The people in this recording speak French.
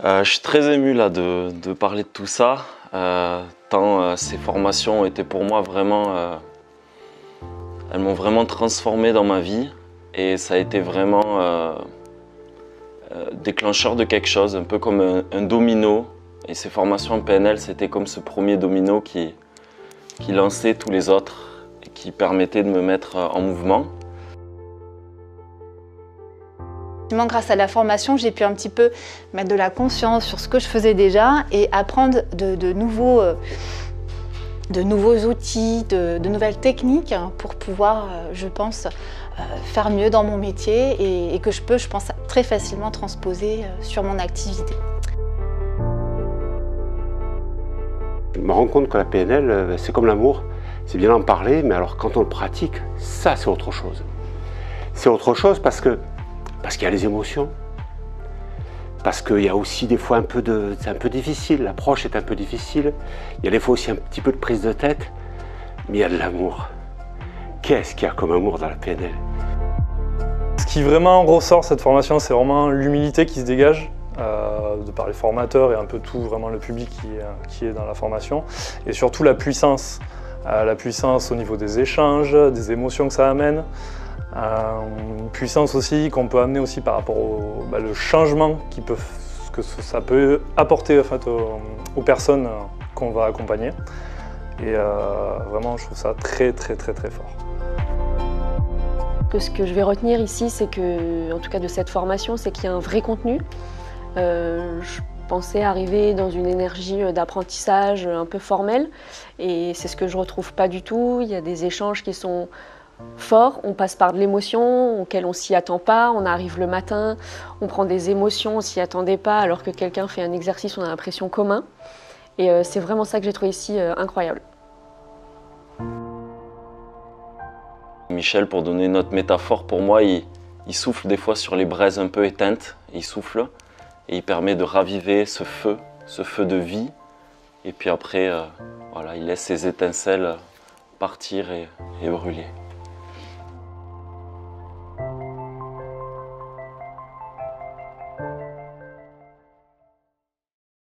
Je suis très ému là de parler de tout ça, tant ces formations étaient pour moi vraiment, elles m'ont vraiment transformé dans ma vie et ça a été vraiment déclencheur de quelque chose, un peu comme un domino. Et ces formations en PNL, c'était comme ce premier domino qui lançait tous les autres et qui permettait de me mettre en mouvement. Grâce à la formation, j'ai pu un petit peu mettre de la conscience sur ce que je faisais déjà et apprendre de nouveaux outils, de nouvelles techniques pour pouvoir, je pense, faire mieux dans mon métier et que je peux, je pense, très facilement transposer sur mon activité. Je me rends compte que la PNL, c'est comme l'amour, c'est bien d'en parler, mais alors quand on le pratique, ça c'est autre chose. C'est autre chose parce qu'il y a les émotions, parce qu'il y a aussi des fois c'est un peu difficile, l'approche est un peu difficile, il y a des fois aussi un petit peu de prise de tête, mais il y a de l'amour. Qu'est-ce qu'il y a comme amour dans la PNL? Ce qui vraiment ressort cette formation, c'est vraiment l'humilité qui se dégage de par les formateurs et un peu tout vraiment le public qui est dans la formation, et surtout la puissance au niveau des échanges, des émotions que ça amène. Une puissance aussi qu'on peut amener aussi par rapport au le changement que ça peut apporter en fait, aux personnes qu'on va accompagner. Et vraiment, je trouve ça très fort. Ce que je vais retenir ici, c'est que, en tout cas de cette formation, c'est qu'il y a un vrai contenu. Je pensais arriver dans une énergie d'apprentissage un peu formelle et c'est ce que je ne retrouve pas du tout. Il y a des échanges qui sont forts, on passe par de l'émotion auquel on ne s'y attend pas, on arrive le matin, on prend des émotions, on ne s'y attendait pas alors que quelqu'un fait un exercice, on a l'impression commun. Et c'est vraiment ça que j'ai trouvé ici incroyable. Michel, pour donner notre métaphore, pour moi, il souffle des fois sur les braises un peu éteintes, il souffle et il permet de raviver ce feu de vie. Et puis après, voilà, il laisse ses étincelles partir et brûler.